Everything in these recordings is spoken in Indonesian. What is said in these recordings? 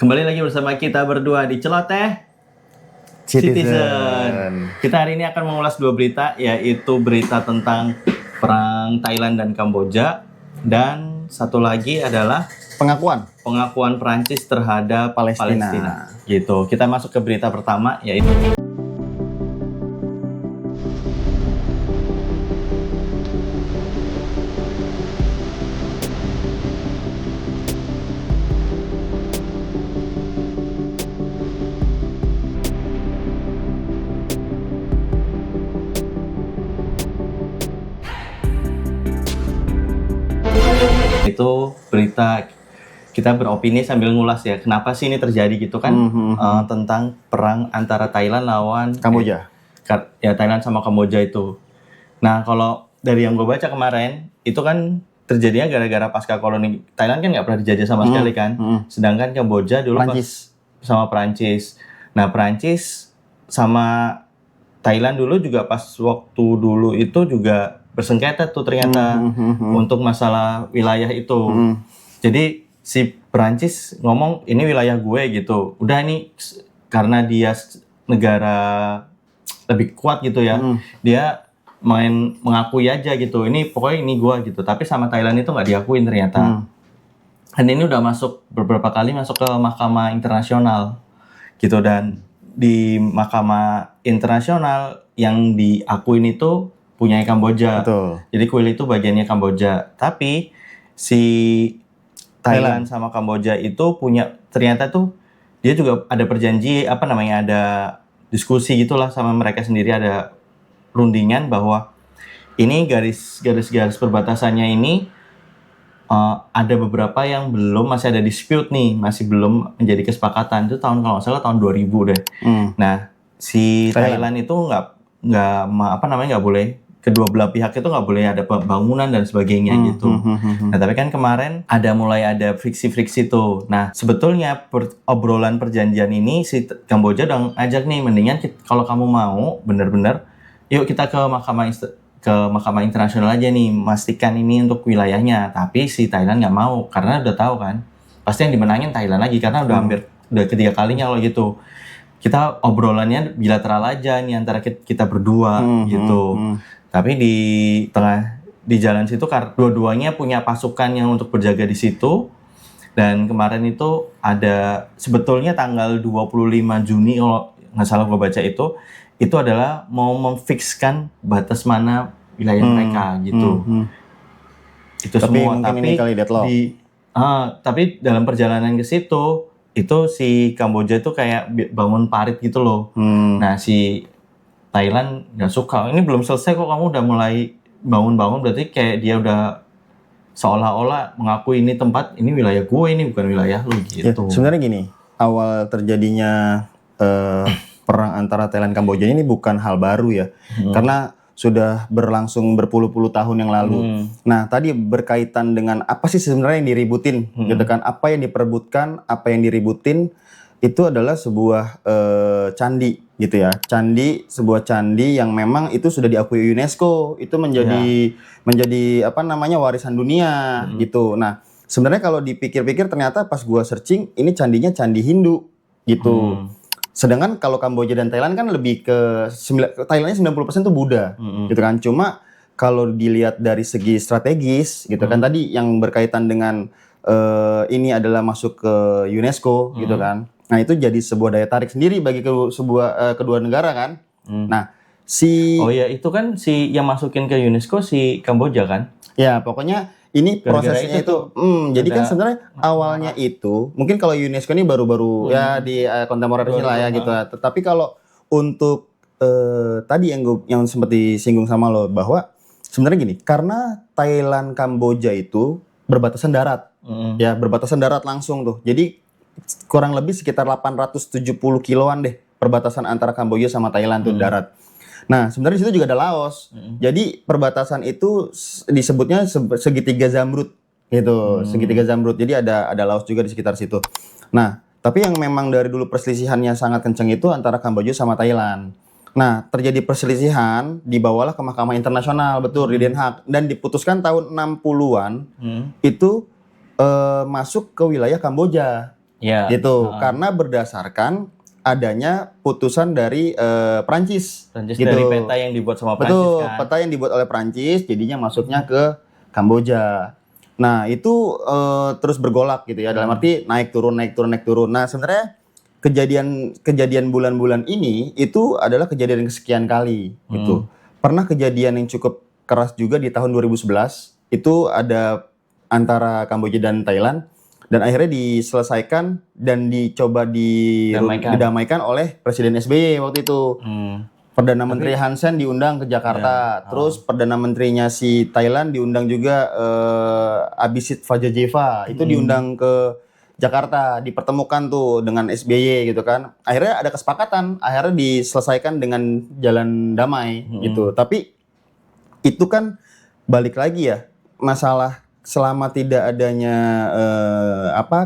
Kembali lagi bersama kita berdua di Celoteh Citizen. Kita hari ini akan mengulas dua berita, yaitu berita tentang perang Thailand dan Kamboja, dan satu lagi adalah pengakuan Prancis terhadap Palestina. Gitu. Kita masuk ke berita pertama, yaitu berita. Kita beropini sambil ngulas ya, kenapa sih ini terjadi gitu kan, tentang perang antara Thailand lawan Kamboja. Thailand sama Kamboja itu. Nah, kalau dari yang gue baca kemarin, itu kan terjadinya gara-gara pasca koloni. Thailand kan nggak pernah dijajah sama sekali kan, sedangkan Kamboja dulu sama Prancis. Nah, Prancis sama Thailand dulu juga pas waktu dulu itu juga bersengketa tuh ternyata untuk masalah wilayah itu. Jadi si Prancis ngomong ini wilayah gue gitu. Udah ini karena dia negara lebih kuat gitu ya. Dia mengakui aja gitu. Ini pokoknya ini gue gitu. Tapi sama Thailand itu nggak diakuin ternyata. Dan ini udah beberapa kali masuk ke Mahkamah Internasional gitu, dan di Mahkamah Internasional yang diakuin itu punya Kamboja. Betul. Jadi kuil itu bagiannya Kamboja. Tapi si Thailand sama Kamboja itu punya, ternyata tuh dia juga ada ada diskusi gitulah sama mereka sendiri, ada rundingan bahwa ini garis perbatasannya ini ada beberapa yang masih ada dispute nih, masih belum menjadi kesepakatan. Itu kalau nggak salah tahun 2000 deh. Nah, si Thailand itu nggak boleh, kedua belah pihak itu nggak boleh ada bangunan dan sebagainya gitu. Nah, tapi kan kemarin mulai ada friksi-friksi tuh. Nah, sebetulnya obrolan perjanjian ini si Kamboja udah ngajak nih, mendingan kalau kamu mau bener-bener, yuk kita ke Mahkamah Internasional aja nih, memastikan ini untuk wilayahnya. Tapi si Thailand nggak mau, karena udah tahu kan, pasti yang dimenangin Thailand lagi, karena udah ketiga kalinya kalau gitu. Kita obrolannya bilateral aja nih antara kita berdua gitu. Tapi di jalan situ dua-duanya punya pasukan yang untuk berjaga di situ. Dan kemarin itu ada sebetulnya tanggal 25 Juni kalau nggak salah gue baca itu adalah mau memfikskan batas mana wilayah mereka gitu. Itu tapi semua. Tapi dalam perjalanan ke situ itu si Kamboja itu kayak bangun parit gitu loh. Nah, si Thailand nggak suka. Ini belum selesai kok kamu udah mulai bangun-bangun, berarti kayak dia udah seolah-olah mengakui ini wilayah gue, ini bukan wilayah lu gitu. Ya, sebenarnya gini, awal terjadinya perang antara Thailand dan Kamboja ini bukan hal baru ya, karena sudah berlangsung berpuluh-puluh tahun yang lalu. Nah, tadi berkaitan dengan apa sih sebenarnya yang diributin, gitu kan? Apa yang diperebutkan, apa yang diributin, itu adalah sebuah candi, gitu ya. Sebuah candi yang memang itu sudah diakui UNESCO, itu menjadi warisan dunia, gitu. Nah, sebenarnya kalau dipikir-pikir ternyata pas gua searching, ini candinya candi Hindu, gitu. Sedangkan kalau Kamboja dan Thailand kan lebih ke Thailandnya 90% tuh Buddha, gitu kan. Cuma kalau dilihat dari segi strategis, gitu kan, tadi yang berkaitan dengan ini adalah masuk ke UNESCO, gitu kan. Nah, itu jadi sebuah daya tarik sendiri bagi kedua negara kan. Nah, itu kan si yang masukin ke UNESCO si Kamboja kan? Ya, pokoknya ini prosesnya itu. Jadi kan sebenarnya awalnya itu mungkin kalau UNESCO ini baru-baru ya di kontemporer ini lah ya gitu. Tetapi kalau untuk tadi yang sempat disinggung sama lo, bahwa sebenarnya gini, karena Thailand Kamboja itu berbatasan darat. Ya, berbatasan darat langsung tuh. Jadi kurang lebih sekitar 870 kiloan deh perbatasan antara Kamboja sama Thailand tuh darat. Nah, sebenarnya di situ juga ada Laos. Jadi perbatasan itu disebutnya segitiga Zamrud gitu, segitiga Zamrud. Jadi ada Laos juga di sekitar situ. Nah, tapi yang memang dari dulu perselisihannya sangat kenceng itu antara Kamboja sama Thailand. Nah, terjadi perselisihan, dibawalah ke Mahkamah Internasional, betul, di Den Haag, dan diputuskan tahun 60-an itu masuk ke wilayah Kamboja. Ya. gitu. Karena berdasarkan adanya putusan dari Prancis. Prancis gitu. dari peta yang dibuat sama Prancis Betul, kan. peta yang dibuat oleh Prancis, jadinya masuknya ke Kamboja. Nah itu terus bergolak gitu ya, dalam arti naik turun. Nah sebenarnya kejadian bulan-bulan ini itu adalah kejadian kesekian kali gitu. Pernah kejadian yang cukup keras juga di tahun 2011, itu ada antara Kamboja dan Thailand, dan akhirnya diselesaikan dan dicoba didamaikan oleh Presiden SBY waktu itu. Perdana Menteri Hun Sen diundang ke Jakarta, terus Perdana Menterinya si Thailand diundang juga, Abhisit Vajayjeva itu diundang ke Jakarta, dipertemukan tuh dengan SBY gitu kan. Akhirnya ada kesepakatan, akhirnya diselesaikan dengan jalan damai gitu. Tapi itu kan balik lagi ya, masalah selama tidak adanya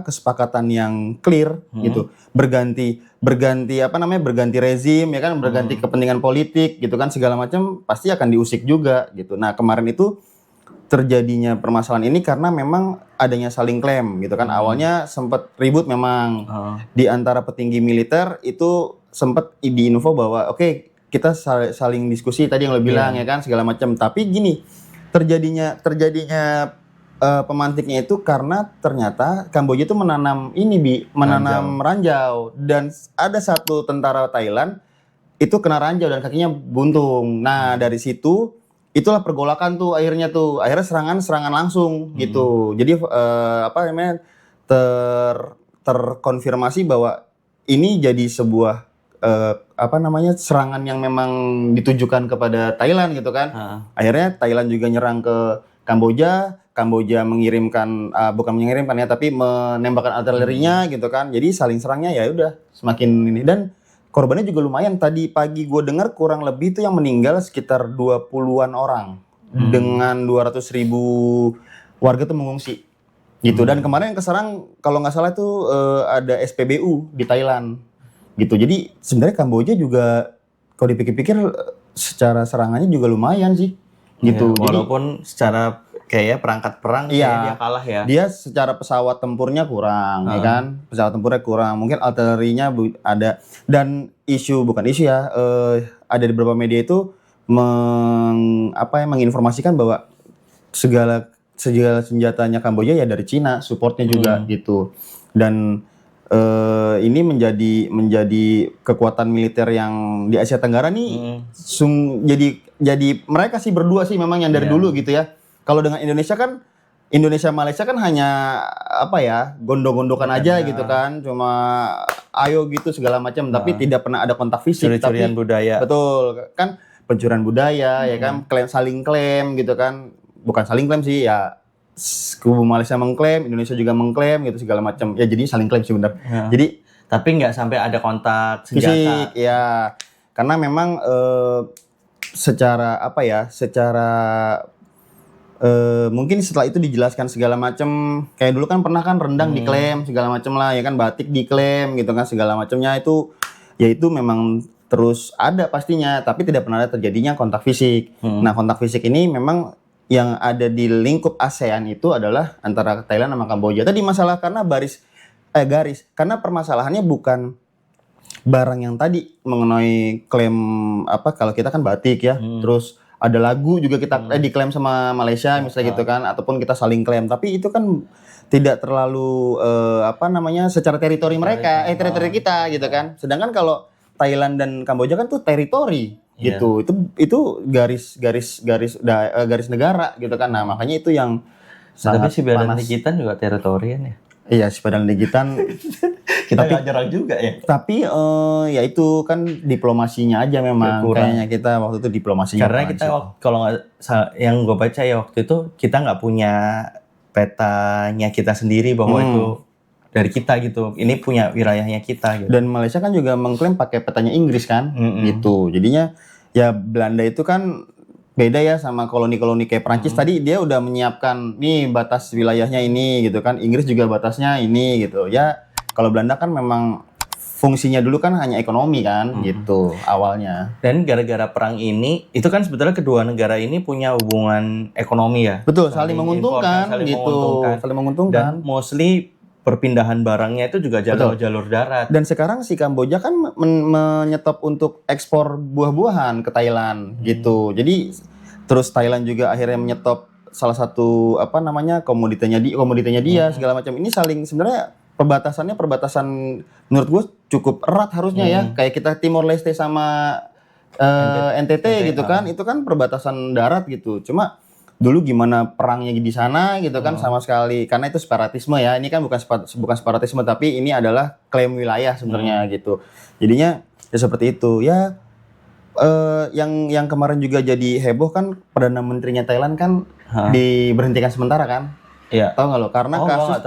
kesepakatan yang clear gitu, berganti rezim ya kan, berganti kepentingan politik gitu kan, segala macam pasti akan diusik juga gitu. Nah kemarin itu terjadinya permasalahan ini karena memang adanya saling klaim gitu kan. Awalnya sempat ribut memang di antara petinggi militer, itu sempat diinfo bahwa oke, kita saling diskusi tadi yang lo bilang ya kan, segala macam. Tapi gini, terjadinya pemantiknya itu karena ternyata Kamboja itu menanam ranjau, dan ada satu tentara Thailand itu kena ranjau dan kakinya buntung. Nah dari situ itulah pergolakan tuh akhirnya serangan serangan gitu. Jadi terkonfirmasi bahwa ini jadi sebuah serangan yang memang ditujukan kepada Thailand gitu kan. Akhirnya Thailand juga nyerang ke Kamboja mengirimkan tapi menembakkan artilerinya gitu kan. Jadi saling serangnya ya udah semakin ini, dan korbannya juga lumayan. Tadi pagi gue dengar kurang lebih itu yang meninggal sekitar 20-an orang dengan 200.000 warga tuh mengungsi gitu. Dan kemarin yang keserang kalau nggak salah itu ada SPBU di Thailand gitu. Jadi sebenarnya Kamboja juga kalau dipikir-pikir secara serangannya juga lumayan sih gitu. Walaupun secara kayak perangkat perang dia kalah ya. Dia secara pesawat tempurnya kurang ya kan, pesawat tempurnya kurang, mungkin artilerinya ada. Dan ada di beberapa media itu menginformasikan bahwa segala senjatanya Kamboja ya dari Cina, supportnya juga gitu. Dan ini menjadi kekuatan militer yang di Asia Tenggara nih jadi mereka sih berdua sih memang yang dari dulu gitu ya. Kalau dengan Indonesia Malaysia kan hanya gondok-gondokan aja gitu kan, cuma ayo gitu segala macam, tapi tidak pernah ada kontak fisik. Curi-curian budaya. Betul kan, pencurian budaya ya kan, saling klaim gitu kan, bukan saling klaim sih ya, kubu Malaysia mengklaim, Indonesia juga mengklaim gitu segala macam ya, jadi saling klaim sih benar. Jadi tapi nggak sampai ada kontak senjata fisik ya, karena memang secara mungkin setelah itu dijelaskan segala macam, kayak dulu kan pernah kan rendang diklaim segala macam lah ya kan, batik diklaim gitu kan segala macamnya, itu memang terus ada pastinya, tapi tidak pernah ada terjadinya kontak fisik. Nah kontak fisik ini memang yang ada di lingkup ASEAN itu adalah antara Thailand sama Kamboja. Tadi masalah karena garis, karena permasalahannya bukan barang yang tadi mengenai klaim kalau kita kan batik ya, terus ada lagu juga kita diklaim sama Malaysia misalnya gitu kan, ataupun kita saling klaim, tapi itu kan tidak terlalu secara teritori mereka, teritori kita gitu kan. Sedangkan kalau Thailand dan Kamboja kan tuh teritori gitu, itu garis negara gitu kan. Nah makanya itu yang tapi si Badan Ligitan juga teritorian ya. Iya, si Badan Ligitan kita nggak jarang juga ya. Tapi ya itu kan diplomasinya aja memang kayaknya kita waktu itu diplomasinya. Karena kita kalau nggak, yang gue baca ya waktu itu kita nggak punya petanya kita sendiri bahwa itu dari kita gitu. Ini punya wilayahnya kita gitu. Dan Malaysia kan juga mengklaim pakai petanya Inggris kan, gitu. Jadinya ya Belanda itu kan beda ya sama koloni-koloni kayak Prancis. Tadi dia udah menyiapkan nih batas wilayahnya ini gitu kan. Inggris juga batasnya ini gitu. Ya kalau Belanda kan memang fungsinya dulu kan hanya ekonomi kan gitu awalnya. Dan gara-gara perang ini itu kan sebetulnya kedua negara ini punya hubungan ekonomi ya. Betul, saling menguntungkan gitu. Saling menguntungkan. Dan mostly perpindahan barangnya itu juga jalur darat. Dan sekarang si Kamboja kan menyetop untuk ekspor buah-buahan ke Thailand gitu. Jadi terus Thailand juga akhirnya menyetop salah satu komoditinya dia segala macam. Ini saling sebenarnya perbatasan menurut gue cukup erat harusnya ya. Kayak kita Timor Leste sama NTT gitu kan. Itu kan perbatasan darat gitu. Cuma dulu gimana perangnya di sana gitu kan sama sekali, karena itu separatisme ya. Ini kan bukan separatisme, tapi ini adalah klaim wilayah sebenarnya gitu. Jadinya ya seperti itu ya. Yang kemarin juga jadi heboh kan, Perdana Menterinya Thailand kan diberhentikan sementara kan. Iya. Tahu nggak lo? Karena kasus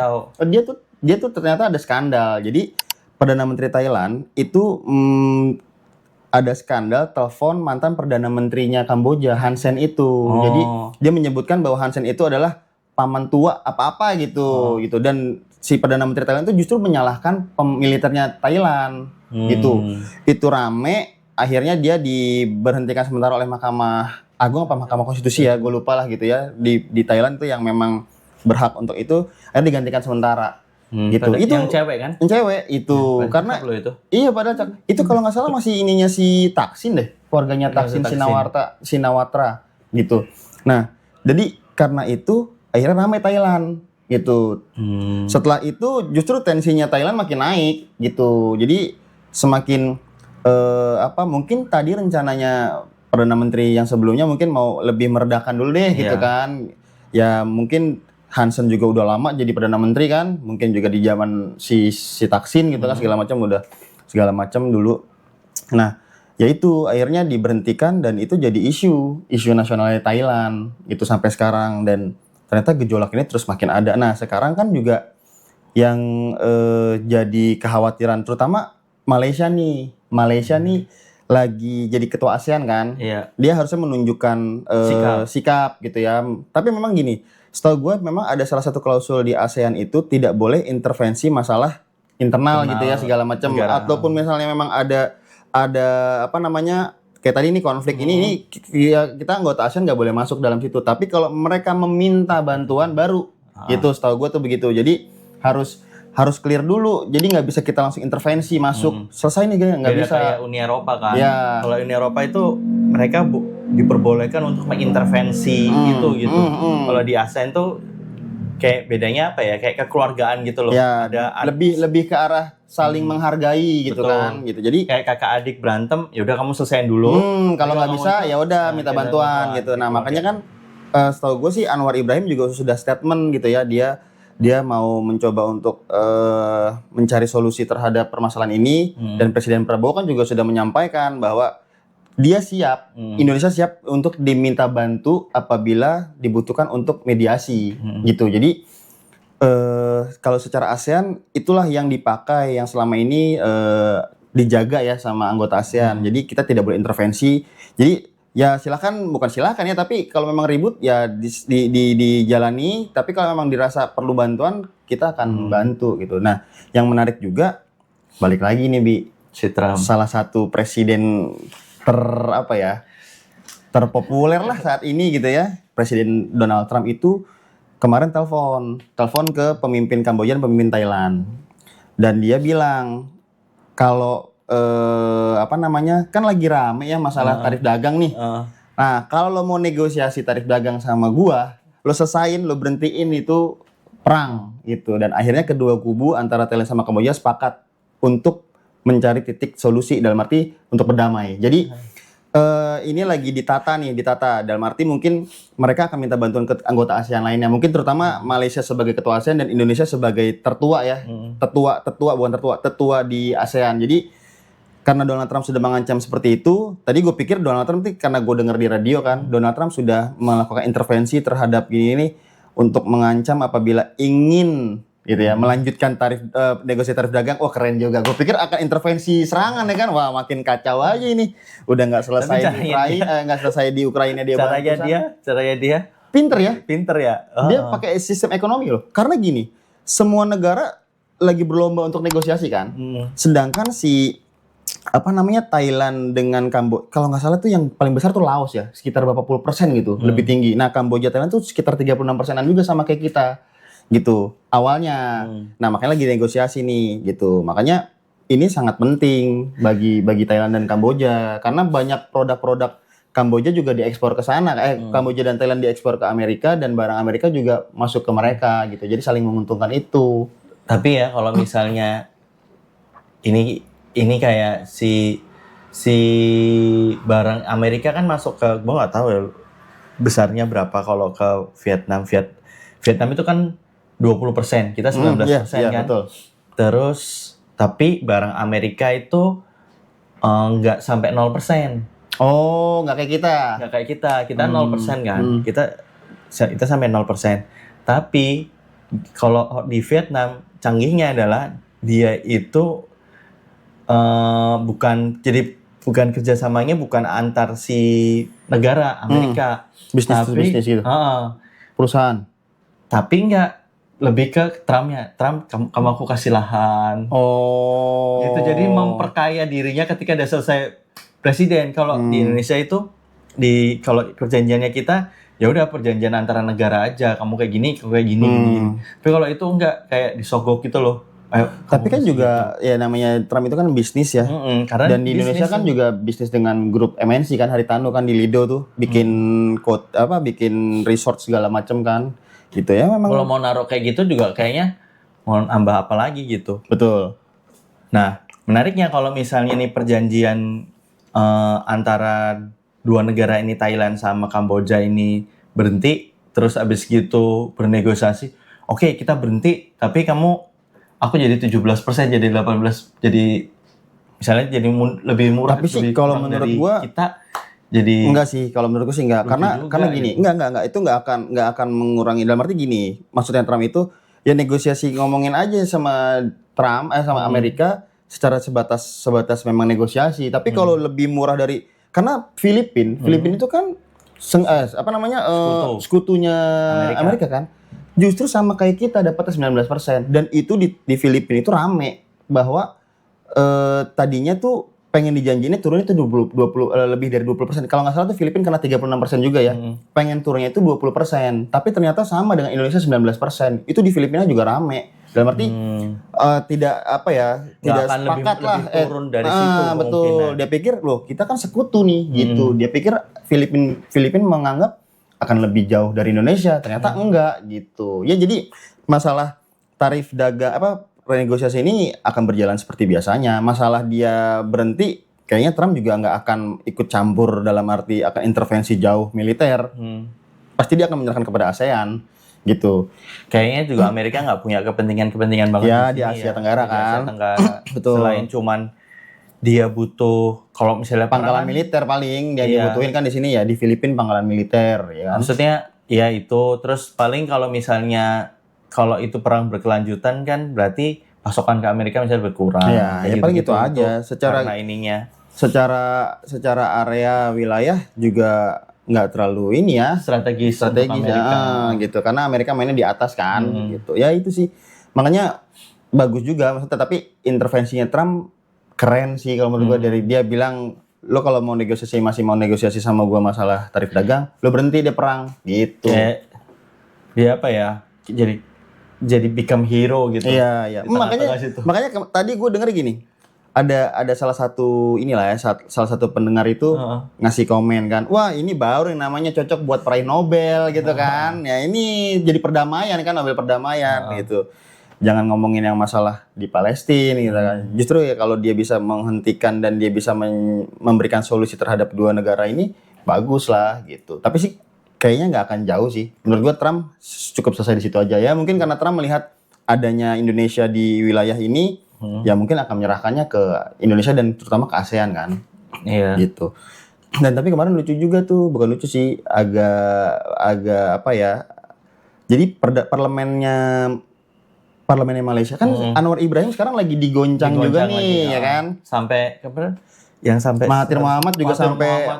dia tuh ternyata ada skandal. Jadi Perdana Menteri Thailand itu ada skandal telepon mantan Perdana Menterinya Kamboja, Hun Sen itu. Jadi dia menyebutkan bahwa Hun Sen itu adalah paman tua apa-apa gitu. Dan si Perdana Menteri Thailand itu justru menyalahkan militernya Thailand gitu. Itu rame, akhirnya dia diberhentikan sementara oleh Mahkamah Agung apa Mahkamah Konstitusi ya, gue lupa lah gitu ya. Di Thailand tuh yang memang berhak untuk itu, akhirnya digantikan sementara. Gitu. Itu yang cewek kan? Yang cewek itu karena itu. Iya padahal itu kalau nggak salah masih ininya si Thaksin deh, keluarganya Thaksin Shinawatra gitu. Nah, jadi karena itu akhirnya ramai Thailand gitu. Setelah itu justru tensinya Thailand makin naik gitu. Jadi semakin mungkin tadi rencananya Perdana Menteri yang sebelumnya mungkin mau lebih meredakan dulu deh gitu kan. Ya mungkin Hun Sen juga udah lama jadi Perdana Menteri kan, mungkin juga di zaman si Thaksin gitu kan segala macam dulu. Nah, ya itu akhirnya diberhentikan dan itu jadi isu nasional Thailand gitu sampai sekarang, dan ternyata gejolak ini terus makin ada. Nah, sekarang kan juga yang jadi kekhawatiran terutama Malaysia nih lagi jadi ketua ASEAN kan. Iya. Dia harusnya menunjukkan sikap gitu ya. Tapi memang gini, setahu gue memang ada salah satu klausul di ASEAN itu tidak boleh intervensi masalah internal gitu ya segala macam, ataupun misalnya memang ada kayak tadi ini konflik ini ya kita anggota ASEAN nggak boleh masuk dalam situ. Tapi kalau mereka meminta bantuan baru gitu, setahu gue tuh begitu. Jadi harus clear dulu, jadi nggak bisa kita langsung intervensi masuk selesai nih, nggak bisa. Kayak Uni Eropa kan. Kalau Uni Eropa itu mereka diperbolehkan untuk mengintervensi gitu. Kalau di ASEAN tuh kayak bedanya apa ya, kayak kekeluargaan gitu loh. Ya, lebih ke arah saling menghargai gitu. Betul. Kan gitu. Jadi kayak kakak adik berantem, ya udah kamu selesaiin dulu. Kalau nggak bisa ya udah minta bantuan gitu. Nah, makanya kan setahu gue sih Anwar Ibrahim juga sudah statement gitu ya, dia mau mencoba untuk mencari solusi terhadap permasalahan ini. Dan Presiden Prabowo kan juga sudah menyampaikan bahwa dia siap, Indonesia siap untuk diminta bantu apabila dibutuhkan untuk mediasi gitu. Jadi kalau secara ASEAN itulah yang dipakai, yang selama ini dijaga ya sama anggota ASEAN. Jadi kita tidak boleh intervensi. Jadi ya bukan silakan ya, tapi kalau memang ribut ya dijalani. Tapi kalau memang dirasa perlu bantuan, kita akan bantu gitu. Nah, yang menarik juga balik lagi nih Bi, salah satu presiden terpopuler lah saat ini gitu ya, Presiden Donald Trump itu kemarin telepon ke pemimpin Kamboja dan pemimpin Thailand, dan dia bilang kalau kan lagi rame ya masalah tarif dagang nih. Nah, kalau lo mau negosiasi tarif dagang sama gua, lo selesain, lo berhentiin itu perang gitu. Dan akhirnya kedua kubu antara Thailand sama Kamboja sepakat untuk mencari titik solusi, dalam arti untuk berdamai. Jadi ini lagi ditata dalam arti mungkin mereka akan minta bantuan ke anggota ASEAN lainnya, mungkin terutama Malaysia sebagai ketua ASEAN dan Indonesia sebagai tertua ya, tetua di ASEAN. Jadi karena Donald Trump sudah mengancam seperti itu, tadi gue pikir Donald Trump karena gue dengar di radio kan, Donald Trump sudah melakukan intervensi terhadap ini untuk mengancam apabila ingin gitu ya melanjutkan negosiasi tarif dagang. Wah, keren juga. Gue pikir akan intervensi serangan ya kan. Wah, makin kacau aja ini. Udah nggak selesai di Ukraina dia. Caranya dia pinter ya. Dia pakai sistem ekonomi loh. Karena gini, semua negara lagi berlomba untuk negosiasi kan. Sedangkan Thailand dengan Kamboja, kalau nggak salah tuh yang paling besar tuh Laos ya, sekitar berapa puluh % gitu, lebih tinggi. Nah, Kamboja Thailand tuh sekitar 36%-an juga sama kayak kita. gitu awalnya. Nah makanya lagi negosiasi nih gitu. Makanya ini sangat penting bagi Thailand dan Kamboja karena banyak produk-produk Kamboja juga diekspor ke sana. Kamboja dan Thailand diekspor ke Amerika dan barang Amerika juga masuk ke mereka gitu. Jadi saling menguntungkan itu. Tapi ya kalau misalnya ini kayak si barang Amerika kan masuk ke, gue nggak tahu ya besarnya berapa kalau ke Vietnam. Vietnam itu kan 20%, kita 19% kan. Betul. Terus tapi barang Amerika itu nggak sampai 0%. Oh, nggak kayak kita. Nggak kayak kita 0% kan. Kita sampai 0%. Tapi kalau di Vietnam canggihnya adalah dia itu bukan kerjasamanya bukan antar si negara Amerika, Bisnis to bisnis gitu. Perusahaan. Tapi enggak, lebih ke Trumpnya. Trump, kamu aku kasih lahan. Oh. Itu jadi memperkaya dirinya ketika udah selesai presiden. Kalau di Indonesia itu kalau perjanjiannya kita ya udah perjanjian antara negara aja. Kamu kayak gini, kamu kayak gini. Tapi kalau itu enggak, kayak disogok gitu loh. Ayo, tapi kan juga ya namanya Trump itu kan bisnis ya. Karena dan di Indonesia kan juga bisnis dengan grup MNC kan, Haritano kan di Lido tuh bikin bikin resort segala macam kan. Gitu ya memang. Kalau mau naruh kayak gitu juga kayaknya mau nambah apa lagi gitu. Betul. Nah, menariknya kalau misalnya nih perjanjian antara dua negara ini, Thailand sama Kamboja ini berhenti, terus abis gitu bernegosiasi, oke, kita berhenti, tapi aku jadi 17%, jadi 18%, jadi misalnya jadi lebih murah. Tapi sih kalau menurut gua kita jadi enggak sih, kalau menurutku sih enggak, karena gini, gitu. enggak itu enggak akan mengurangi, dalam arti gini, maksudnya Trump itu ya negosiasi, ngomongin aja sama Trump sama Amerika secara sebatas memang negosiasi. Tapi kalau lebih murah dari, karena Filipina itu kan sekutunya Amerika kan. Justru sama kayak kita dapatnya 19%, dan itu di Filipina itu rame bahwa tadinya tuh pengen dijanjinya turunnya itu 20 lebih dari 20%. Kalau nggak salah tuh Filipina kena 36% juga ya. Pengen turunnya itu 20%, tapi ternyata sama dengan Indonesia 19%. Itu di Filipina juga rame. Dalam arti tidak tidak sepakat lah turun dari situ. Betul. Dia pikir loh kita kan sekutu nih gitu. Dia pikir Filipina menganggap akan lebih jauh dari Indonesia, ternyata enggak gitu. Ya jadi masalah tarif dagang renegosiasi ini akan berjalan seperti biasanya. Masalah dia berhenti, kayaknya Trump juga nggak akan ikut campur dalam arti akan intervensi jauh militer. Pasti dia akan menyerahkan kepada ASEAN gitu. Kayaknya juga Amerika nggak punya kepentingan banget di Asia Tenggara kan. Betul. Selain cuman dia butuh, kalau misalnya pangkalan militer paling dia dibutuhin kan di sini ya, di Filipina pangkalan militer ya kan. Maksudnya ya itu, terus paling kalau misalnya kalau itu perang berkelanjutan kan berarti pasokan ke Amerika misalnya berkurang. Ya paling gitu aja karena ininya. Secara area wilayah juga nggak terlalu ini ya, strategis Amerika. Gitu, karena Amerika mainnya di atas kan gitu. Ya itu sih. Makanya bagus juga maksudnya, tapi intervensinya Trump keren sih kalau menurut gue. Dari dia bilang, lo kalau mau masih mau negosiasi sama gue masalah tarif dagang, lo berhenti deh perang gitu. Dia apa ya, jadi become hero gitu. Iya. Makanya tadi gue denger gini, ada salah satu salah satu pendengar itu ngasih komen kan, wah ini baru yang namanya cocok buat peraih Nobel gitu kan. Ya ini jadi perdamaian kan, Nobel perdamaian gitu. Jangan ngomongin yang masalah di Palestina gitu kan. Justru ya kalau dia bisa menghentikan dan dia bisa memberikan solusi terhadap dua negara ini, bagus lah gitu. Tapi sih kayaknya nggak akan jauh sih. Menurut gue Trump cukup selesai di situ aja ya. Mungkin karena Trump melihat adanya Indonesia di wilayah ini, ya mungkin akan menyerahkannya ke Indonesia dan terutama ke ASEAN kan. Iya. Gitu. Dan tapi kemarin lucu juga tuh, bukan lucu sih, agak apa ya. Jadi parlemennya Malaysia kan Anwar Ibrahim sekarang lagi digoncang juga nih ya kan. Sampai kapan? Yang sampai Mahathir Mohamad juga sampai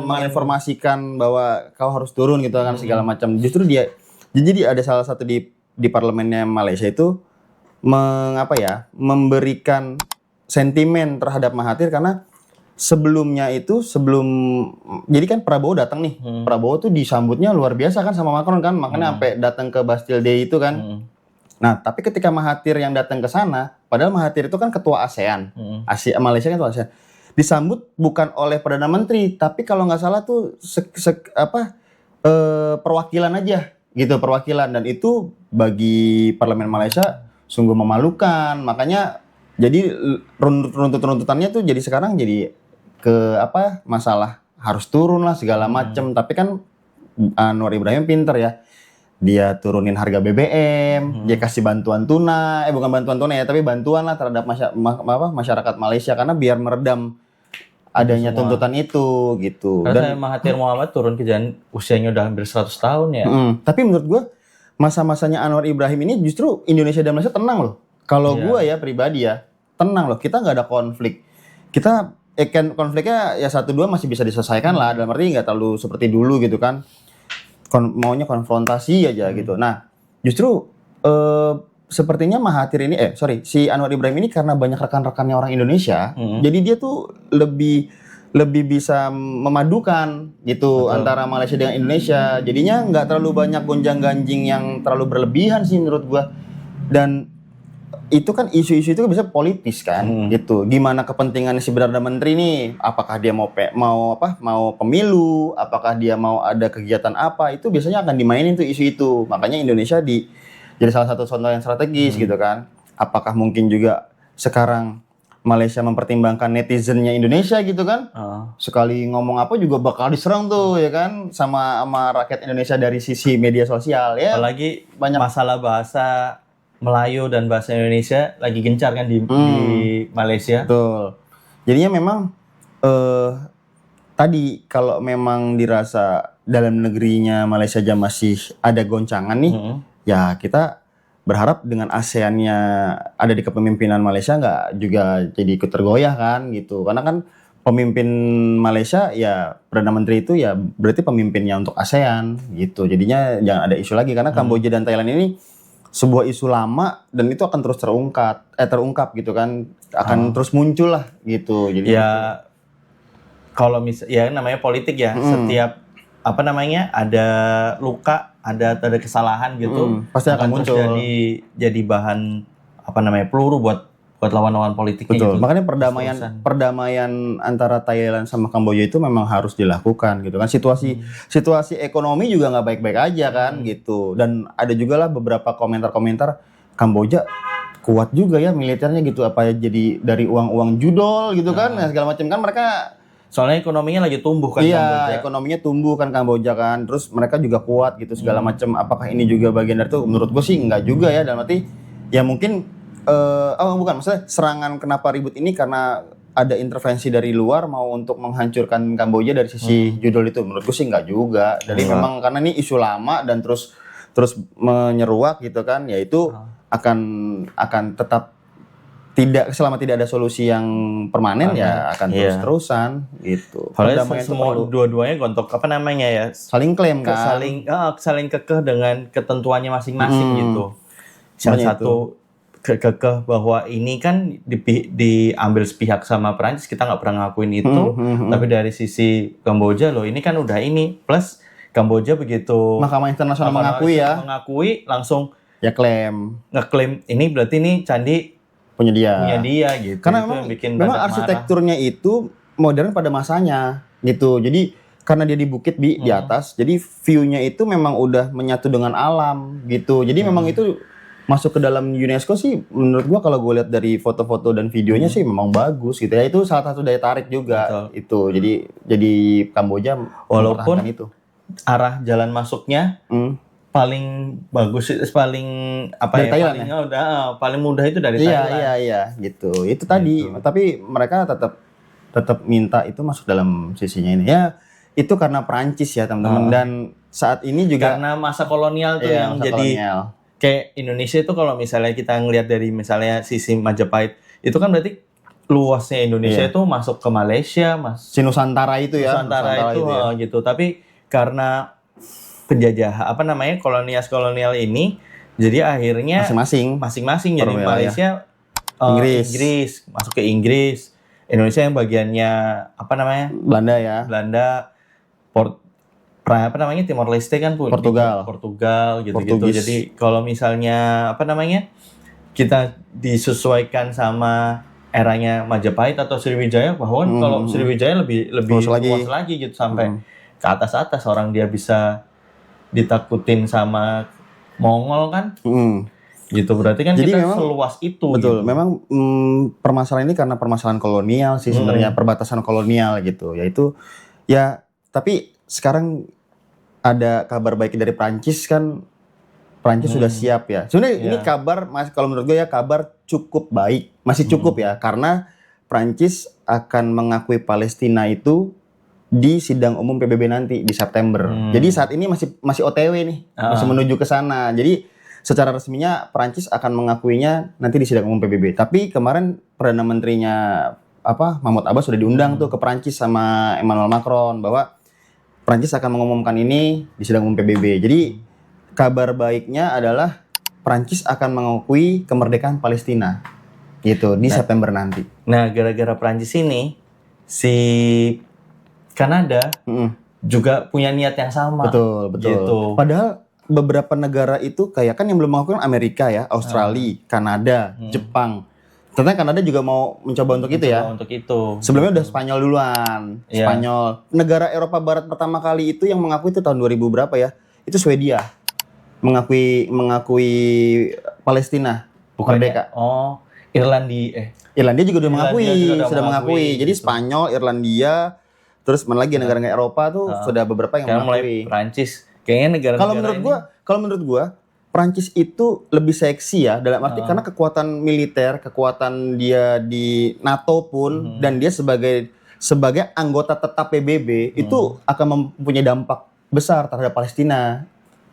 menginformasikan bahwa kau harus turun gitu kan, segala macam. Justru jadi ada salah satu di parlemennya Malaysia itu memberikan sentimen terhadap Mahathir karena sebelumnya itu jadi kan Prabowo datang nih. Prabowo tuh disambutnya luar biasa kan sama Macron kan, makanya sampai datang ke Bastille Day itu kan. Nah, tapi ketika Mahathir yang datang ke sana, padahal Mahathir itu kan ketua ASEAN. Malaysia kan ketua ASEAN. Disambut bukan oleh Perdana Menteri, tapi kalau nggak salah tuh perwakilan aja gitu, perwakilan, dan itu bagi parlemen Malaysia sungguh memalukan. Makanya jadi runtutannya tuh jadi sekarang jadi masalah harus turun lah segala macem. Tapi kan Anwar Ibrahim pinter ya, dia turunin harga BBM, dia kasih bantuan tunai, bukan bantuan tunai ya, tapi bantuan lah terhadap masyarakat Malaysia, karena biar meredam adanya tuntutan itu gitu. Karena Mahathir Mohamad turun ke jalan usianya udah hampir 100 tahun ya. Tapi menurut gue masa-masanya Anwar Ibrahim ini justru Indonesia dan Malaysia tenang loh. Kalau gue ya pribadi ya tenang loh. Kita nggak ada konflik. Kita konfliknya ya 1-2 masih bisa diselesaikan lah. Dalam arti nggak terlalu seperti dulu gitu kan. Maunya konfrontasi aja gitu. Nah justru sepertinya Mahathir ini si Anwar Ibrahim ini karena banyak rekan-rekannya orang Indonesia, jadi dia tuh lebih bisa memadukan gitu. Betul. Antara Malaysia dengan Indonesia. Jadinya nggak terlalu banyak gonjang-ganjing yang terlalu berlebihan sih menurut gua. Dan itu kan isu-isu itu bisa politis kan gitu. Gimana kepentingannya si Perdana Menteri nih? Apakah dia mau pemilu? Apakah dia mau ada kegiatan apa? Itu biasanya akan dimainin tuh isu itu. Makanya Indonesia jadi salah satu contoh yang strategis gitu kan. Apakah mungkin juga sekarang Malaysia mempertimbangkan netizennya Indonesia gitu kan? Sekali ngomong apa juga bakal diserang tuh ya kan sama rakyat Indonesia dari sisi media sosial ya. Apalagi banyak masalah bahasa Melayu dan bahasa Indonesia lagi gencar kan di Malaysia. Betul. Jadinya memang tadi kalau memang dirasa dalam negerinya Malaysia aja masih ada goncangan nih, ya kita berharap dengan ASEAN-nya ada di kepemimpinan Malaysia nggak juga jadi ikut tergoyah kan gitu. Karena kan pemimpin Malaysia ya Perdana Menteri itu ya berarti pemimpinnya untuk ASEAN gitu. Jadinya jangan ada isu lagi karena Kamboja dan Thailand ini sebuah isu lama dan itu akan terus terungkap gitu kan, akan terus muncul lah gitu. Jadi ya kalau ya namanya politik ya, setiap ada luka, ada kesalahan gitu, pasti akan muncul jadi bahan peluru buat lawan-lawan politiknya. Betul. Gitu. Makanya perdamaian antara Thailand sama Kamboja itu memang harus dilakukan gitu kan. Situasi ekonomi juga nggak baik-baik aja kan gitu. Dan ada juga lah beberapa komentar Kamboja kuat juga ya militernya gitu, apa jadi dari uang judol gitu kan, segala macam kan mereka. Soalnya ekonominya lagi tumbuh kan. Iya, ekonominya tumbuh kan Kamboja kan. Terus mereka juga kuat gitu segala macam. Apakah ini juga bagian dari itu? Menurut gue sih enggak juga ya. Dalam arti ya mungkin maksudnya serangan kenapa ribut ini karena ada intervensi dari luar mau untuk menghancurkan Kamboja dari sisi judul itu. Menurut gue sih enggak juga. Jadi memang karena ini isu lama dan terus menyeruak gitu kan. Ya itu akan tetap selama tidak ada solusi yang permanen ya akan terus-terusan gitu. Padahal semua dua-duanya gontok saling klaim kan. Saling kekeh dengan ketentuannya masing-masing gitu. Salah satu kekeh bahwa ini kan diambil sepihak sama Perancis, kita nggak pernah ngakuin itu. Tapi dari sisi Kamboja loh, ini kan udah ini plus Kamboja begitu Mahkamah Internasional mengakui langsung ya ngeklaim ini berarti ini candi punya dia gitu. Karena memang arsitekturnya itu modern pada masanya gitu. Jadi karena dia di bukit di atas, jadi view-nya itu memang udah menyatu dengan alam gitu. Jadi memang itu masuk ke dalam UNESCO sih menurut gua kalau gue lihat dari foto-foto dan videonya sih memang bagus gitu ya. Itu salah satu daya tarik juga. Betul. Itu. Jadi Kamboja walaupun itu arah jalan masuknya paling bagus, paling paling mudah itu dari Thailand. Iya gitu. Itu tadi. Tapi mereka tetap minta itu masuk dalam sisinya ini. Ya itu karena Perancis ya teman-teman. Dan saat ini juga karena masa kolonial tuh yang jadi kayak Indonesia itu kalau misalnya kita ngelihat dari misalnya sisi Majapahit itu kan berarti luasnya Indonesia itu masuk ke Malaysia, Nusantara itu ya. Nusantara itu ya. Gitu. Tapi karena penjajah kolonial ini jadi akhirnya masing-masing jadi Malaysia Inggris masuk ke Inggris, Indonesia yang bagiannya apa namanya? Belanda ya. Belanda, apa namanya, Timor Leste kan Portugal gitu-gitu. Portugis. Jadi kalau misalnya apa namanya, kita disesuaikan sama eranya Majapahit atau Sriwijaya, bahwa kalau Sriwijaya lebih luas lagi gitu, sampai ke atas orang dia bisa ditakutin sama Mongol kan. Gitu, berarti kan jadi kita memang, seluas itu. Betul, gitu. memang permasalahan ini karena permasalahan kolonial sih sebenarnya, perbatasan kolonial gitu. Yaitu ya, tapi sekarang ada kabar baik dari Prancis kan, Prancis sudah siap ya. Sebenarnya ini kabar, kalau menurut gue ya kabar cukup baik, masih cukup ya, karena Prancis akan mengakui Palestina itu di sidang umum PBB nanti di September. Jadi saat ini masih OTW nih, masih menuju ke sana. Jadi secara resminya Prancis akan mengakuinya nanti di sidang umum PBB. Tapi kemarin Perdana Menterinya Mahmoud Abbas sudah diundang tuh ke Prancis sama Emmanuel Macron bahwa Prancis akan mengumumkan ini di sidang umum PBB. Jadi kabar baiknya adalah Prancis akan mengakui kemerdekaan Palestina gitu di September nanti. Nah, gara-gara Prancis ini si Kanada juga punya niat yang sama. Betul. Gitu. Padahal beberapa negara itu kayak kan yang belum mengakui Amerika ya, Australia, Kanada, Jepang. Ternyata Kanada juga mau mencoba untuk itu ya. Untuk itu. Sebelumnya udah Spanyol duluan. Spanyol. Negara Eropa Barat pertama kali itu yang mengakui itu tahun 2000 berapa ya? Itu Swedia. Mengakui Palestina. Merdeka. Oh, Irlandia. Irlandia juga sudah mengakui. Jadi Spanyol, Irlandia, terus mana lagi negara-negara Eropa tuh sudah beberapa yang mengakui. Mulai Prancis. Kayaknya negara-negara kalau menurut gua Prancis itu lebih seksi ya, dalam arti karena kekuatan militer, kekuatan dia di NATO pun dan dia sebagai anggota tetap PBB itu akan mempunyai dampak besar terhadap Palestina.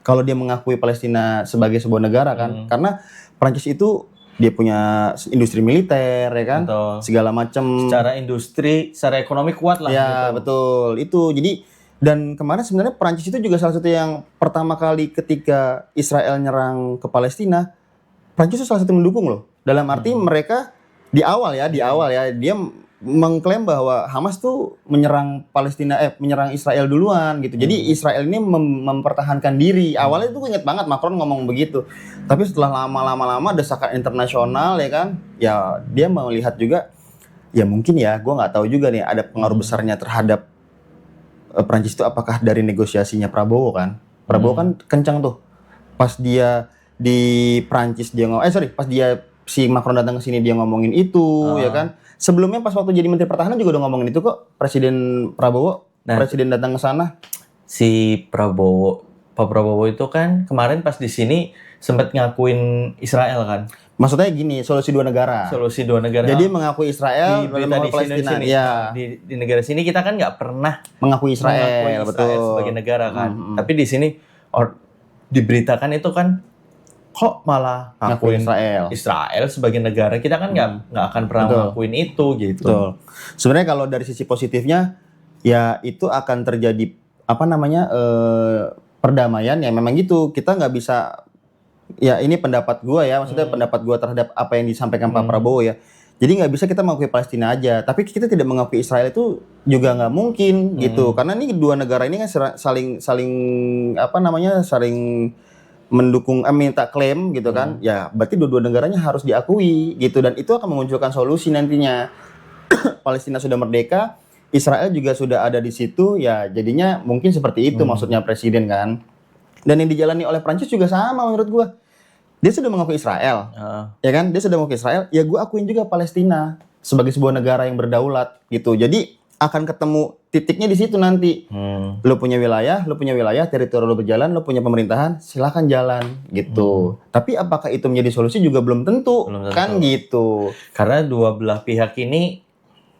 Kalau dia mengakui Palestina sebagai sebuah negara kan, karena Prancis itu dia punya industri militer ya kan, segala macam. Secara industri, secara ekonomi kuat lah. Ya gitu. Betul itu. Jadi dan kemarin sebenarnya Prancis itu juga salah satu yang pertama kali ketika Israel nyerang ke Palestina, Prancis itu salah satu mendukung loh. Dalam arti mereka di awal ya dia mengklaim bahwa Hamas tuh menyerang Israel duluan gitu. Jadi Israel ini mempertahankan diri. Awalnya itu gue inget banget Macron ngomong begitu. Tapi setelah lama-lama desakan internasional ya kan, ya dia mau lihat juga ya mungkin ya, gue nggak tahu juga nih ada pengaruh besarnya terhadap Prancis itu apakah dari negosiasinya Prabowo kan? Prabowo kan kencang tuh. Pas dia di Prancis dia pas dia si Macron datang ke sini dia ngomongin itu ya kan. Sebelumnya pas waktu jadi Menteri Pertahanan juga udah ngomongin itu kok. Presiden Prabowo, presiden datang ke sana. Si Pak Prabowo itu kan kemarin pas di sini sempat ngakuin Israel kan. Maksudnya gini, solusi dua negara. Jadi mengakui Israel di Palestina. Ya. Di negara sini kita kan nggak pernah mengakui Israel betul sebagai negara kan. Tapi di sini diberitakan itu kan kok malah ngakuin Israel sebagai negara. Kita kan nggak akan pernah ngakuin itu gitu. Betul. Sebenarnya kalau dari sisi positifnya ya itu akan terjadi perdamaian ya memang gitu. Kita nggak bisa. Ya ini pendapat gue ya, maksudnya pendapat gue terhadap apa yang disampaikan Pak Prabowo ya. Jadi nggak bisa kita mengakui Palestina aja, tapi kita tidak mengakui Israel itu juga nggak mungkin gitu, karena ini dua negara ini kan saling mendukung, minta klaim gitu kan. Ya berarti dua negaranya harus diakui gitu, dan itu akan memunculkan solusi nantinya. Palestina sudah merdeka, Israel juga sudah ada di situ, ya jadinya mungkin seperti itu maksudnya presiden kan. Dan yang dijalani oleh Prancis juga sama menurut gue. Dia sudah mengakui Israel, ya kan? Dia sudah mengakui Israel. Ya gue akuin juga Palestina sebagai sebuah negara yang berdaulat gitu. Jadi akan ketemu titiknya di situ nanti. Lo punya wilayah, teritori lo berjalan, lo punya pemerintahan, silakan jalan gitu. Tapi apakah itu menjadi solusi juga belum tentu. Kan gitu. Karena dua belah pihak ini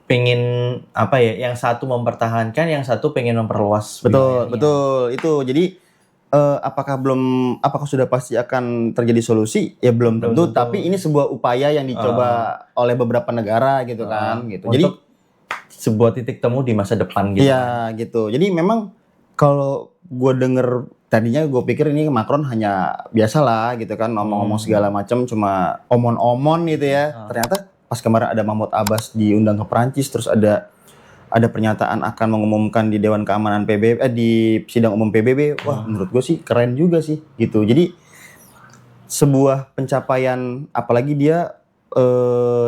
pengen yang satu mempertahankan, yang satu pengen memperluas. Betul itu. Jadi apakah sudah pasti akan terjadi solusi? Ya belum tentu. Tapi ini sebuah upaya yang dicoba oleh beberapa negara gitu kan. Gitu. Jadi sebuah titik temu di masa depan gitu. Iya gitu. Jadi memang kalau gue denger tadinya gue pikir ini Macron hanya biasalah gitu kan ngomong-ngomong segala macam, cuma omon-omon gitu ya. Ternyata pas kemarin ada Mahmoud Abbas diundang ke Perancis, terus ada pernyataan akan mengumumkan di Dewan Keamanan PBB, di sidang umum PBB. Wah, menurut gue sih keren juga sih gitu. Jadi sebuah pencapaian, apalagi dia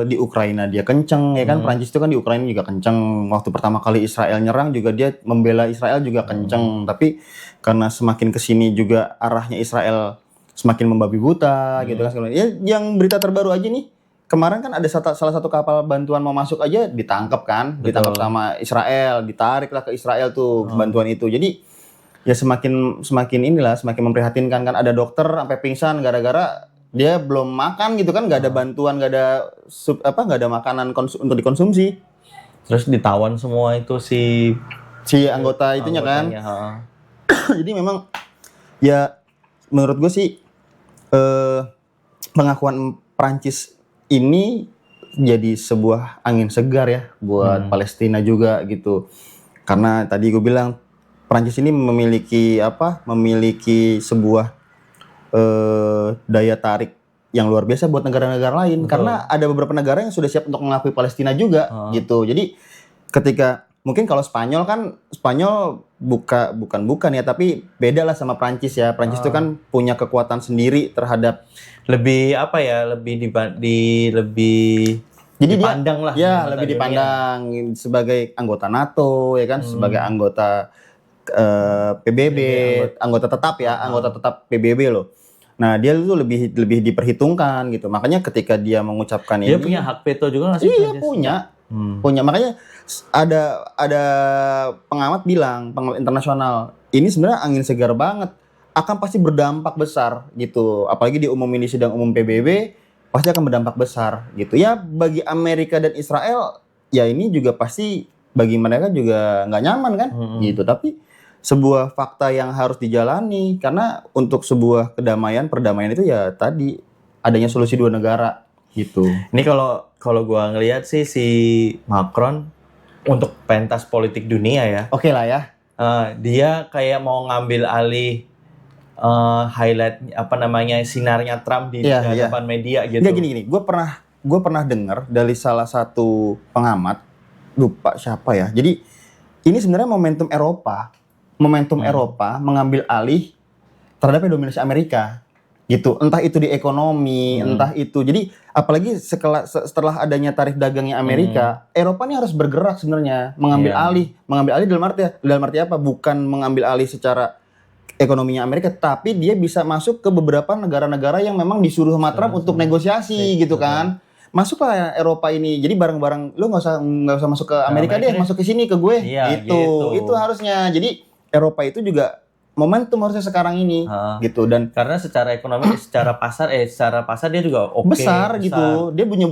di Ukraina dia kenceng ya kan. Prancis itu kan di Ukraina juga kenceng. Waktu pertama kali Israel nyerang juga dia membela Israel juga kenceng. Tapi karena semakin kesini juga arahnya Israel semakin membabi buta gitu kan. Ya, yang berita terbaru aja nih, kemarin kan ada salah satu kapal bantuan mau masuk aja ditangkap kan. Betul. Ditangkap sama Israel, ditariklah ke Israel tuh bantuan itu. Jadi ya semakin memprihatinkan kan. Ada dokter sampai pingsan gara-gara dia belum makan gitu kan, nggak ada bantuan, nggak ada makanan untuk dikonsumsi. Terus ditawan semua itu si anggota itunya kan. Jadi memang ya menurut gue sih pengakuan Prancis ini jadi sebuah angin segar ya buat Palestina juga gitu. Karena tadi gue bilang Prancis ini memiliki sebuah daya tarik yang luar biasa buat negara-negara lain. Betul. Karena ada beberapa negara yang sudah siap untuk mengakui Palestina juga gitu. Jadi ketika mungkin kalau Spanyol bukan ya, tapi beda lah sama Prancis ya. Prancis itu kan punya kekuatan sendiri terhadap lebih dipandang lah. Ya, lebih dipandang sebagai anggota NATO ya kan, sebagai anggota PBB, anggota tetap PBB loh. Nah, dia itu lebih diperhitungkan gitu. Makanya ketika dia mengucapkan dia ini, punya hak veto juga nggak sih? Iya, punya. Makanya ada pengamat internasional, ini sebenarnya angin segar banget, akan pasti berdampak besar gitu. Apalagi diumumin di sidang umum PBB, pasti akan berdampak besar gitu. Ya, bagi Amerika dan Israel, ya ini juga pasti bagi mereka juga nggak nyaman kan gitu. Tapi sebuah fakta yang harus dijalani, karena untuk sebuah perdamaian itu ya tadi adanya solusi dua negara gitu. Ini kalau gua ngelihat sih si Macron untuk pentas politik dunia ya. Oke lah ya. Dia kayak mau ngambil alih highlight sinarnya Trump di depan media gitu. Nggak, gini. Gue pernah dengar dari salah satu pengamat, lupa siapa ya. Jadi ini sebenarnya momentum Eropa mengambil alih terhadap dominasi Amerika gitu. Entah itu di ekonomi, entah itu. Jadi apalagi setelah adanya tarif dagangnya Amerika, Eropa ini harus bergerak sebenarnya mengambil alih dalam arti apa? Bukan mengambil alih secara ekonominya Amerika, tapi dia bisa masuk ke beberapa negara-negara yang memang disuruh sama Trump untuk negosiasi gitu kan. Masuklah Eropa ini, jadi bareng-bareng, lu nggak usah masuk ke Amerika deh, masuk ke sini ke gue, gitu. Itu harusnya. Jadi Eropa itu juga momentum harusnya sekarang ini, gitu. Dan karena secara ekonomi, secara pasar dia juga besar gitu. Dia punya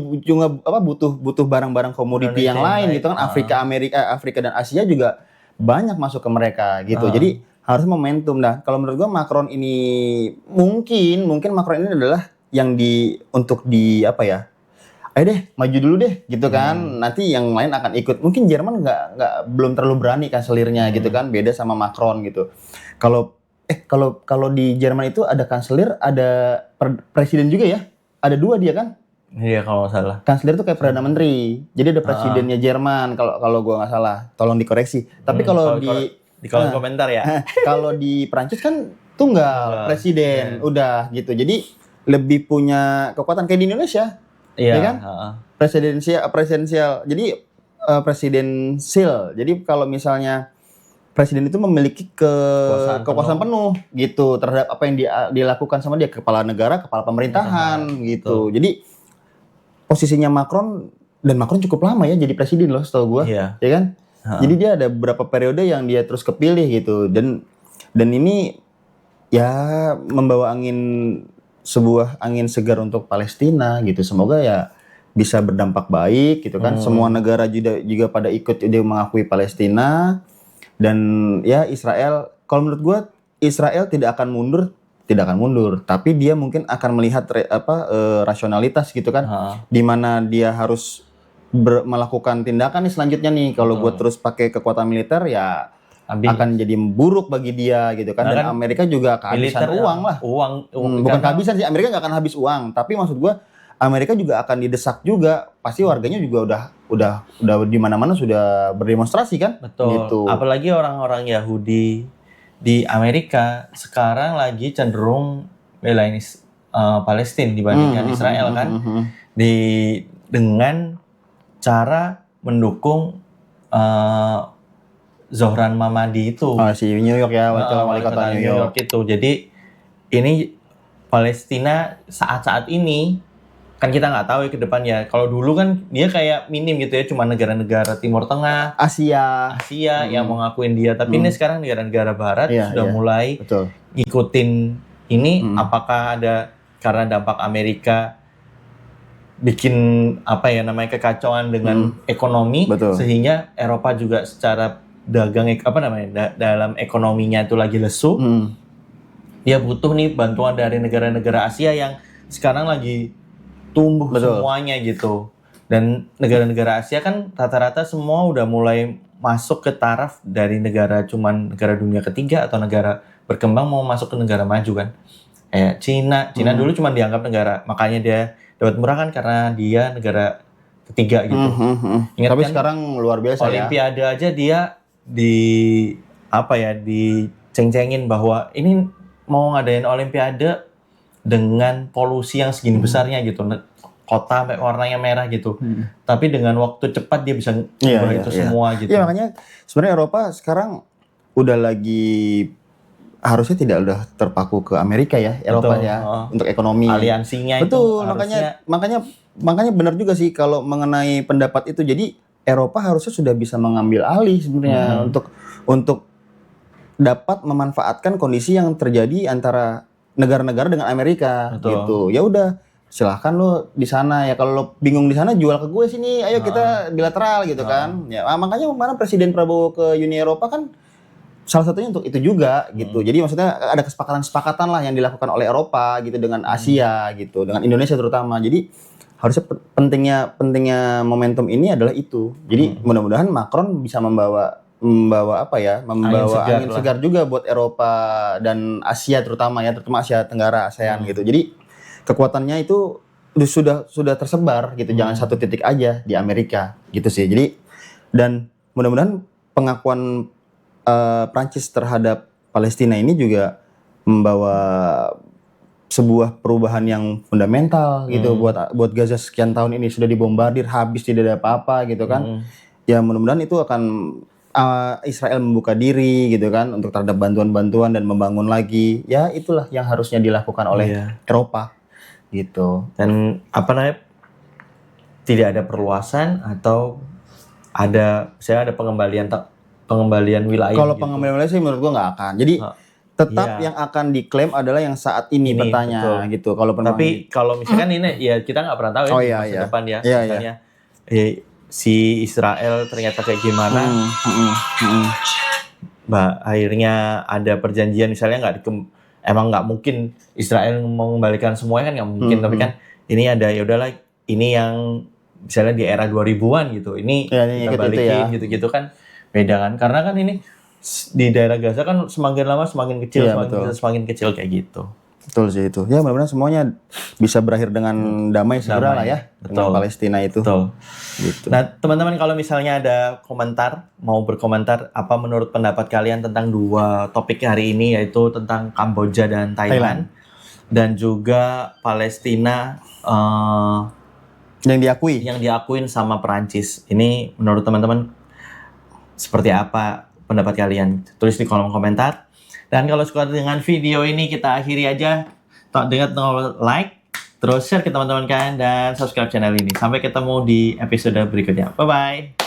butuh barang-barang komoditi yang lain gitu kan. Afrika dan Asia juga banyak masuk ke mereka gitu. Jadi harus momentum. Nah, kalau menurut gua Macron ini mungkin Macron ini adalah yang ayo deh, maju dulu deh, gitu kan. Nanti yang lain akan ikut. Mungkin Jerman belum terlalu berani kanselirnya, gitu kan. Beda sama Macron gitu. Kalau di Jerman itu ada kanselir, ada presiden juga ya. Ada 2 dia kan? Iya, kalau nggak salah. Kanselir itu kayak perdana menteri. Jadi ada presidennya Jerman. Kalau gua nggak salah, tolong dikoreksi. Tapi kalau di kolom komentar ya. Kalau di Prancis kan tunggal presiden, udah gitu. Jadi lebih punya kekuatan kayak di Indonesia. Iya kan? Presidensial. Jadi presidensial. Jadi kalau misalnya presiden itu memiliki kekuasaan penuh gitu terhadap apa yang dilakukan sama dia, kepala negara, kepala pemerintahan gitu. Jadi posisinya Macron cukup lama ya jadi presiden loh setahu gua. Ya kan? Jadi dia ada beberapa periode yang dia terus kepilih gitu, dan ini ya membawa sebuah angin segar untuk Palestina gitu. Semoga ya bisa berdampak baik gitu kan. Semua negara juga pada ikut dia mengakui Palestina. Dan ya Israel, kalau menurut gue Israel tidak akan mundur, tapi dia mungkin akan melihat rasionalitas gitu kan. Di mana dia harus melakukan tindakan nih selanjutnya nih. Kalau gue terus pakai kekuatan militer ya akan jadi buruk bagi dia gitu kan. Dan Amerika juga kehabisan uang lah. Uang bukan kehabisan sih, Amerika nggak akan habis uang, tapi maksud gue Amerika juga akan didesak juga. Pasti warganya juga udah di mana-mana sudah berdemonstrasi kan? Betul. Gitu. Apalagi orang-orang Yahudi di Amerika sekarang lagi cenderung belain Palestina dibandingkan Israel kan. Dengan cara mendukung Zohran Mamadi itu. Si New York ya, wali kota New York itu. Jadi ini Palestina saat-saat ini kan kita nggak tahu ya ke depannya. Kalau dulu kan dia kayak minim gitu ya, cuma negara-negara Timur Tengah, Asia yang mau ngakuin dia. Tapi ini sekarang negara-negara Barat sudah mulai ngikutin ini. Apakah ada karena dampak Amerika bikin kekacauan dengan ekonomi, sehingga Eropa juga secara dagang dalam ekonominya itu lagi lesu. Dia butuh nih bantuan dari negara-negara Asia yang sekarang lagi tumbuh semuanya gitu. Dan negara-negara Asia kan rata-rata semua udah mulai masuk ke taraf dari negara dunia ketiga atau negara berkembang mau masuk ke negara maju kan. Kayak Cina dulu cuma dianggap negara, makanya dia dapat murah kan karena dia negara ketiga gitu. Ingat tapi kan, sekarang luar biasa Olimpiade aja dia diceng-cengin bahwa ini mau ngadain Olimpiade dengan polusi yang segini besarnya gitu, kota sampai warnanya merah gitu. Tapi dengan waktu cepat dia bisa ngubah itu semua gitu. Iya, makanya sebenarnya Eropa sekarang udah lagi harusnya tidak udah terpaku ke Amerika ya, Eropa untuk ekonomi. Aliansinya betul, itu makanya benar juga sih kalau mengenai pendapat itu. Jadi Eropa harusnya sudah bisa mengambil alih sebenarnya untuk dapat memanfaatkan kondisi yang terjadi antara negara-negara dengan Amerika. Gitu. Ya udah, silahkan lo di sana ya, kalau lo bingung di sana jual ke gue sini, ayo kita bilateral gitu kan. Ya makanya kemarin Presiden Prabowo ke Uni Eropa kan salah satunya untuk itu juga gitu. Jadi maksudnya ada kesepakatan lah yang dilakukan oleh Eropa gitu dengan Asia gitu, dengan Indonesia terutama. Jadi harusnya pentingnya momentum ini adalah itu. Jadi mudah-mudahan Macron bisa membawa angin segar juga buat Eropa dan Asia terutama Asia Tenggara, ASEAN gitu. Jadi kekuatannya itu sudah tersebar gitu, jangan satu titik aja di Amerika gitu sih. Jadi dan mudah-mudahan pengakuan Prancis terhadap Palestina ini juga membawa sebuah perubahan yang fundamental gitu buat Gaza. Sekian tahun ini sudah dibombardir habis, tidak ada apa-apa gitu kan. Ya mudah-mudahan itu akan Israel membuka diri gitu kan untuk terhadap bantuan-bantuan dan membangun lagi. Ya itulah yang harusnya dilakukan oleh Eropa gitu. Dan tidak ada perluasan atau ada pengembalian wilayah. Kalau pengembalian wilayah sih menurut gua nggak akan. Jadi tetap yang akan diklaim adalah yang saat ini petanya gitu. Tapi kalau misalkan ini ya kita nggak pernah tahu ya masa depan ya. Misalnya si Israel ternyata kayak gimana. Akhirnya ada perjanjian misalnya emang nggak mungkin Israel mengembalikan semuanya kan, nggak mungkin. Tapi kan ini ada ya udahlah, ini yang misalnya di era 2000-an gitu. Ini kita balikin gitu-gitu kan beda kan. Karena kan ini di daerah Gaza kan semakin lama semakin kecil, semakin kecil kayak gitu. Betul sih itu. Ya mudah-mudahan semuanya bisa berakhir dengan damai segera lah ya. Dengan Palestina itu. Betul. Gitu. Nah teman-teman, kalau misalnya ada mau berkomentar apa menurut pendapat kalian tentang dua topik hari ini, yaitu tentang Kamboja dan Thailand. Dan juga Palestina yang diakuin sama Perancis. Ini menurut teman-teman seperti apa pendapat kalian? Tulis di kolom komentar. Dan kalau suka dengan video ini, kita akhiri aja. Dengan like, terus share ke teman-teman kalian, dan subscribe channel ini. Sampai ketemu di episode berikutnya. Bye-bye.